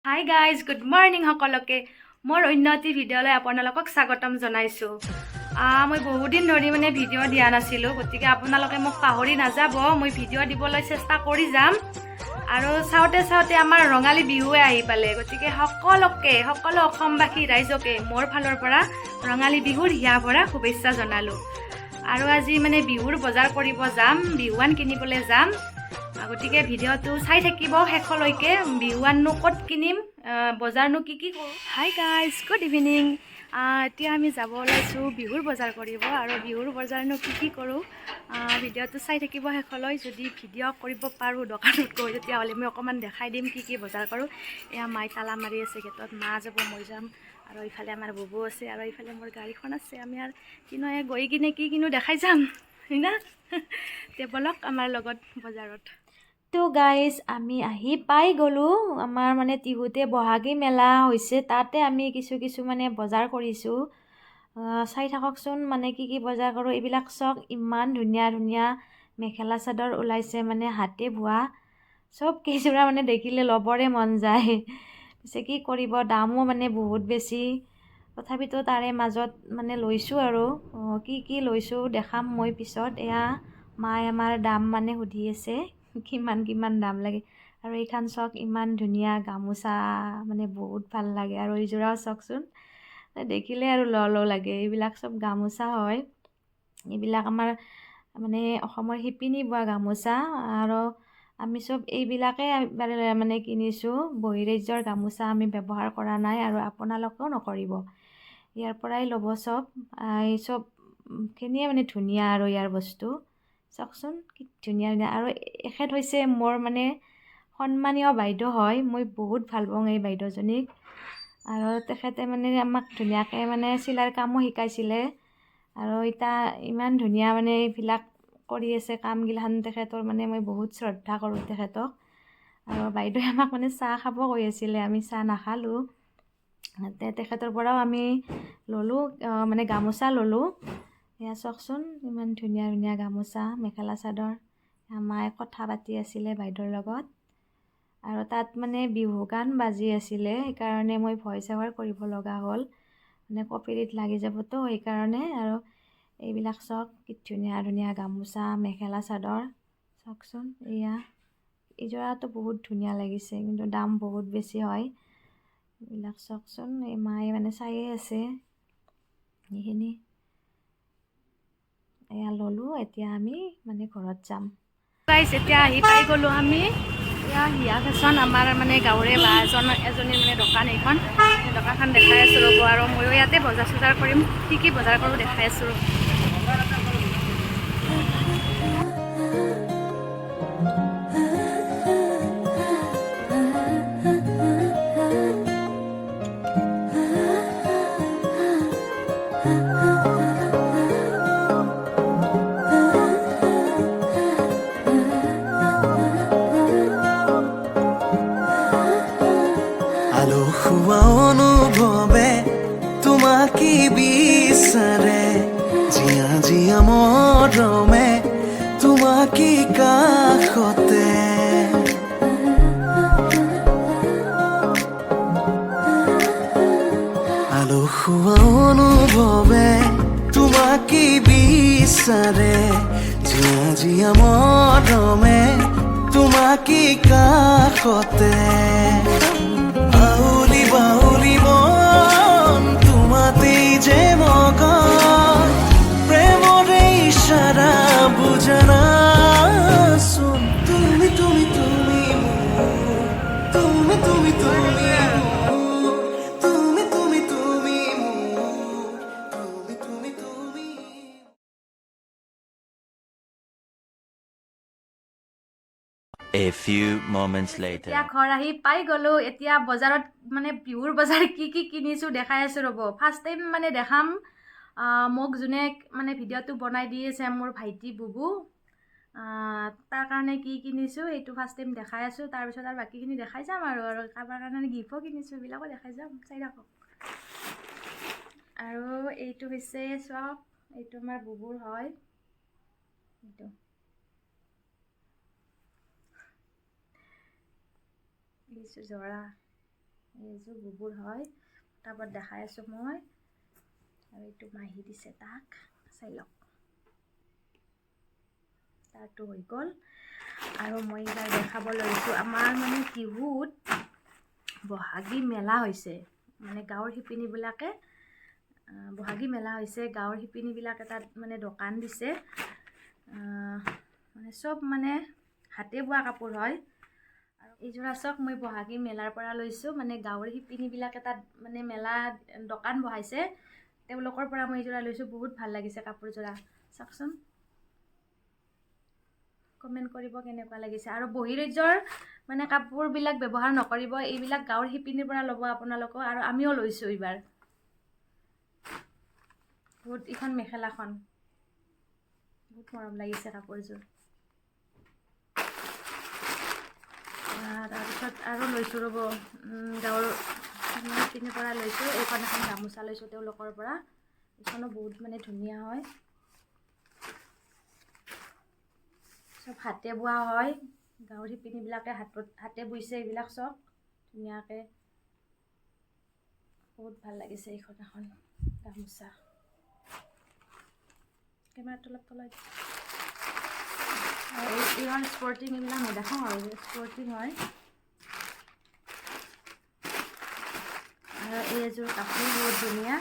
Hi guys, good morning সকলোকে মোৰ উন্নতি ভিডিঅ'লৈ আপোনালোকক স্বাগতম জনাইছো মই বহুত দিন ধৰি মানে ভিডিঅ' দিয়া নাছিলো গতিকে আপোনালোকে মোক পাহৰি নাযাব মই ভিডিঅ' দিবলৈ চেষ্টা কৰি যাম আৰু চাওতে আমাৰ ৰঙালী বিহুৱে আহি পালে গতিকে সকলো অসমবাসী ৰাইজকে মোৰ ফালৰ পৰা ৰঙালী বিহুৰ হিয়া ভৰা শুভেচ্ছা জনালো আৰু আজি মানে বিহুৰ বজাৰ কৰিব যাম বিহুৱান কিনিবলৈ যাম গতিকে ভিডিঅ'টো চাই থাকিব শেষলৈকে বিহুৱাননো ক'ত কিনিম বজাৰনো কি কৰোঁ হাই গাইজ গুড ইভিনিং এতিয়া আমি যাব ওলাইছোঁ বিহুৰ বজাৰ কৰিব আৰু বিহুৰ বজাৰনো কি কৰোঁ ভিডিঅ'টো চাই থাকিব শেষলৈ যদি ভিডিঅ' কৰিব পাৰোঁ দোকানত গৈ তেতিয়াহ'লে মই অকণমান দেখাই দিম কি বজাৰ কৰোঁ এয়া মাই তালা মাৰি আছে গেটত মা যাব মই যাম আৰু ইফালে আমাৰ বুবু আছে আৰু ইফালে মোৰ গাড়ীখন আছে আমি আৰু কিনো গৈ কিনে কি কিনো দেখাই যাম হয় না তে ব'লক আমাৰ লগত বজাৰত তো গাইজ আমি আহি পাই গ'লোঁ আমাৰ মানে টিহুতে বহাগী মেলা হৈছে তাতে আমি কিছু মানে বজাৰ কৰিছোঁ চাই থাককচোন মানে কি বজাৰ কৰোঁ এইবিলাক চব ইমান ধুনীয়া মেখেলা চাদৰ ওলাইছে মানে হাতে বোৱা চব কেইযোৰা মানে দেখিলে ল'বৰে মন যায় পিছে কি কৰিব দামো মানে বহুত বেছি তথাপিতো তাৰে মাজত মানে লৈছোঁ আৰু কি লৈছোঁ দেখাম মই পিছত এয়া মায়ে আমাৰ দাম মানে সুধি আছে কিমান দাম লাগে আৰু এইখন চক ইমান ধুনীয়া গামোচা মানে বহুত ভাল লাগে আৰু এইযোৰাও চকচোন দেখিলে আৰু ল লাগে এইবিলাক চব গামোচা হয় এইবিলাক আমাৰ মানে অসমৰ শিপিনী বোৱা গামোচা আৰু আমি চব এইবিলাকে মানে কিনিছোঁ বহিৰাজ্যৰ গামোচা আমি ব্যৱহাৰ কৰা নাই আৰু আপোনালোকেও নকৰিব ইয়াৰ পৰাই ল'ব চব এই চবখিনিয়ে মানে ধুনীয়া আৰু ইয়াৰ বস্তু চাওকচোন কি ধুনীয়া আৰু এখেত হৈছে মোৰ মানে সন্মানীয় বাইদেউ হয় মই বহুত ভাল পাওঁ এই বাইদেউজনীক আৰু তেখেতে মানে আমাক ধুনীয়াকৈ মানে চিলাইৰ কামো শিকাইছিলে আৰু এতিয়া ইমান ধুনীয়া মানে এইবিলাক কৰি আছে কামগিলাখান তেখেতৰ মানে মই বহুত শ্ৰদ্ধা কৰোঁ তেখেতক আৰু বাইদেৱে আমাক মানে চাহ খাব কৈ আছিলে আমি চাহ নাখালোঁ তেখেতৰ পৰাও আমি ল'লোঁ মানে গামোচা ল'লোঁ এয়া চাওকচোন ইমান ধুনীয়া গামোচা মেখেলা চাদৰ মায়ে কথা পাতি আছিলে বাইদেউৰ লগত আৰু তাত মানে বিহু গান বাজি আছিলে সেইকাৰণে মই ভইচ অভাৰ কৰিব লগা হ'ল মানে কপিৰাইট লাগি যাবতো সেইকাৰণে আৰু এইবিলাক চব কি ধুনীয়া গামোচা মেখেলা চাদৰ চাওকচোন এয়া এইযোৰাটো বহুত ধুনীয়া লাগিছে কিন্তু দাম বহুত বেছি হয় এইবিলাক চাওকচোন এই মায়ে মানে চায়ে আছে এইখিনি এয়া ল'লোঁ এতিয়া আমি মানে ঘৰত যাম গাইজ এতিয়া আহি পাই গ'লোঁ আমি এয়া হিয়া ফেশ্বন আমাৰ মানে গাঁৱৰে বা এজনীৰ মানে দোকান এইখন দোকানখন দেখাই আছোঁ ৰ'ব আৰু ময়ো ইয়াতে বজাৰ চজাৰ কৰিম কি বজাৰ কৰোঁ দেখাই আছোঁ অনুভৱে তোমাকে বিচাৰে জিয়া মৰমে তোমাকে কাষতে আলসুৱা অনুভৱে তোমাকে বিচাৰে জিয়া মৰমে তোমাকে কাষতে বাউলি মন তোমাতেই যে মগন প্ৰেমৰে ইশাৰা বুজানাচোন তুমি তুমি তুমি তুমি তুমি তুমি তুমি তুমি তুমি তুমি তুমি A few moments later. এতিয়া ঘৰ আহি পাই গ'লোঁ এতিয়া বজাৰত মানে বিহুৰ বজাৰ কি কিনিছোঁ দেখাই আছোঁ ৰ'ব ফাৰ্ষ্ট টাইম মানে দেখাম মোক যোনে মানে ভিডিঅ'টো বনাই দি আছে মোৰ ভাইটি বুবু তাৰ কাৰণে কি কিনিছোঁ সেইটো ফাৰ্ষ্ট টাইম দেখাই আছোঁ তাৰপিছত আৰু বাকীখিনি দেখাই যাম আৰু কাৰোবাৰ কাৰণে গিফ্টো কিনিছোঁ এইবিলাকো দেখাই যাম চাই থাকক আৰু এইটো হৈছে চব এইটো আমাৰ বুবুৰ হয় এইটো দিছোঁ জৰা এইযোৰ বুবুৰ হয়, তাৰপৰা দেখাই আছোঁ মই। আৰু এইটো মাহী দিছে তাক, চাই লওক। তাৰটো হৈ গ'ল। আৰু মই এইবাৰ দেখাব লৈছোঁ আমাৰ মানে টিহুত বহাগী মেলা হৈছে, মানে গাঁৱৰ শিপিনীবিলাকে বহাগী মেলা হৈছে, গাঁৱৰ শিপিনীবিলাকে তাত মানে দোকান দিছে। মানে চব মানে হাতে বোৱা কাপোৰ হয়। আৰু এইযোৰা চাওক মই বহাগী মেলাৰ পৰা লৈছোঁ, মানে গাঁৱৰ শিপিনীবিলাকে তাত মানে মেলা দোকান বহাইছে, তেওঁলোকৰ পৰা মই এইযোৰা লৈছোঁ। বহুত ভাল লাগিছে কাপোৰযোৰা, চাওকচোন। কমেণ্ট কৰিব কেনেকুৱা লাগিছে। আৰু বহিৰাজ্যৰ মানে কাপোৰবিলাক ব্যৱহাৰ নকৰিব, এইবিলাক গাঁৱৰ শিপিনীৰ পৰা ল'ব আপোনালোকক। আৰু আমিও লৈছোঁ এইবাৰ। বহুত এইখন মেখেলাখন বহুত মৰম লাগিছে কাপোৰযোৰ। তাৰপিছত আৰু লৈছোঁ ৰ'ব, গাঁৱৰ শিপিনীৰ পৰা লৈছোঁ। এইখন এখন গামোচা লৈছোঁ তেওঁলোকৰ পৰা। এইখনো বহুত মানে ধুনীয়া হয়, চব হাতে বোৱা হয়। গাঁৱৰ শিপিনীবিলাকে হাতে বৈছে এইবিলাক চব ধুনীয়াকৈ। বহুত ভাল লাগিছে এইখন এখন গামোচা। কেমেৰাটো অলপ তলত। আৰু এইখন স্পৰ্টিং, এইবিলাক নেদেখাওঁ আৰু স্পৰ্টিং হয়। আৰু এইযোৰ কাপোৰ বহুত ধুনীয়া।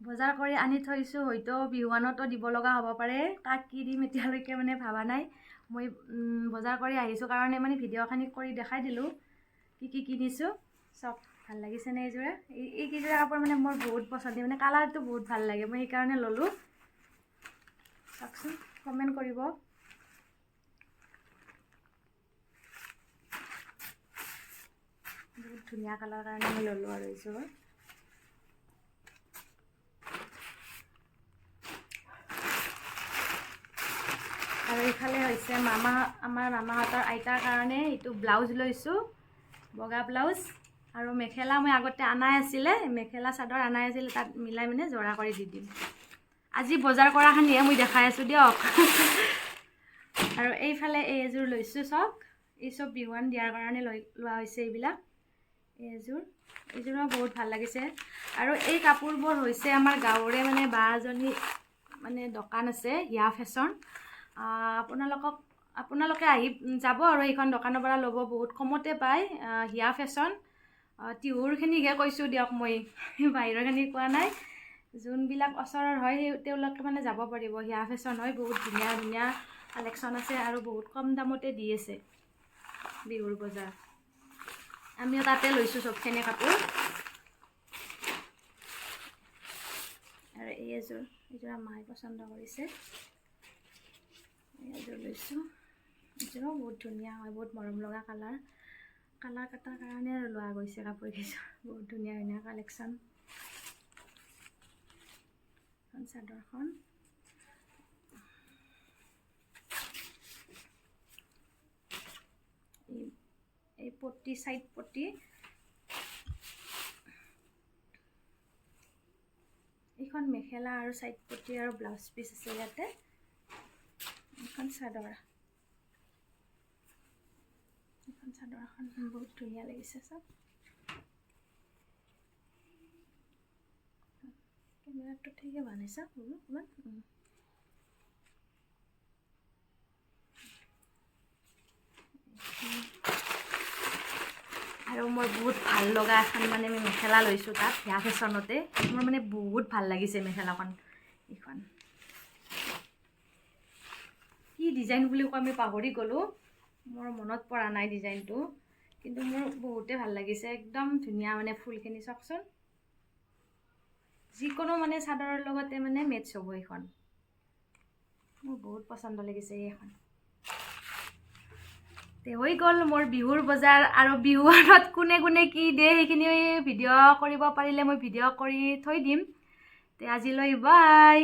বজাৰ কৰি আনি থৈছোঁ, হয়তো বিহুৱানতো দিব লগা হ'ব পাৰে। কাক কি দিম এতিয়ালৈকে মানে ভবা নাই। মই বজাৰ কৰি আহিছোঁ কাৰণে মানে ভিডিঅ'খিনি কৰি দেখাই দিলোঁ কি কি কিনিছোঁ। চব ভাল লাগিছেনে এইযোৰা? এইকেইযোৰা কাপোৰ মানে মোৰ বহুত পচন্দ, মানে কালাৰটো বহুত ভাল লাগে, মই সেইকাৰণে ল'লোঁ। চাওকচোন, কমেণ্ট কৰিব। বহুত ধুনীয়া কালাৰ কাৰণে মই ল'লোঁ আৰু এইযোৰ। আৰু এইফালে হৈছে আমাৰ মামাহঁতৰ আইতাৰ কাৰণে এইটো ব্লাউজ লৈছোঁ, বগা ব্লাউজ। আৰু মেখেলা মই আগতে আনাই আছিলে, মেখেলা চাদৰ আনাই আছিলে, তাত মিলাই মানে জোৰা কৰি দি দিম। আজি বজাৰ কৰাখিনিহে মই দেখাই আছোঁ দিয়ক। আৰু এইফালে এইযোৰ লৈছোঁ চব, এই চব বিহুৱান দিয়াৰ কাৰণে লোৱা হৈছে এইবিলাক। এইযোৰো বহুত ভাল লাগিছে। আৰু এই কাপোৰবোৰ হৈছে আমাৰ গাঁৱৰে মানে বা এজনী মানে দোকান আছে, হিয়া ফেশ্বন। আপোনালোকে আহি যাব আৰু এইখন দোকানৰ পৰা ল'ব, বহুত কমতে পায়। হিয়া ফেশ্বন। টিহুৰখিনিকহে কৈছোঁ দিয়ক, মই বাহিৰৰখিনি কোৱা নাই। যোনবিলাক ওচৰৰ হয় তেওঁলোকে মানে যাব পাৰিব। হিয়া ফেশ্বন হয়, বহুত ধুনীয়া ধুনীয়া কালেকশ্যন আছে আৰু বহুত কম দামতে দি আছে বিহুৰ বজাৰ। আমিও তাতে লৈছোঁ চবখিনি কাপোৰ। আৰু এইযোৰা মায়ে পচন্দ কৰিছে, এইযোৰ লৈছোঁ। এইযোৰো বহুত ধুনীয়া হয়, বহুত মৰম লগা কালাৰ কটাৰ কাৰণে আৰু লোৱা গৈছে কাপোৰ কেইযোৰ। বহুত ধুনীয়া ধুনীয়া কালেকশ্যন। চাদৰখন এই পট্টি, চাইড পট্টি। এইখন মেখেলা আৰু চাইড পট্টি আৰু ব্লাউজ পিচ আছে ইয়াতে। এইখন চাদৰ, চাদৰখন বহুত ধুনীয়া লাগিছে চব। কেমেৰাটো ঠিকে বনাইছা অকণমান। আৰু মই বহুত ভাল লগা এখন মানে আমি মেখেলা লৈছোঁ তাত হিয়া ফেশ্বনতে। মোৰ মানে বহুত ভাল লাগিছে মেখেলাখন। এইখন কি ডিজাইন বুলি কৈ আমি পাহৰি গ'লোঁ, মোৰ মনত পৰা নাই ডিজাইনটো, কিন্তু মোৰ বহুতে ভাল লাগিছে। একদম ধুনীয়া মানে ফুলখিনি চাওকচোন। যিকোনো মানে চাদৰৰ লগতে মানে মেটচ হ'ব এইখন। মোৰ বহুত পচন্দ লাগিছে এইখন। হৈ গ'ল মোৰ বিহুৰ বজাৰ। আৰু বিহুৱানত কোনে কোনে কি দিয়ে সেইখিনি ভিডিঅ' কৰিব পাৰিলে মই ভিডিঅ' কৰি থৈ দিম। আজিলৈ বাই।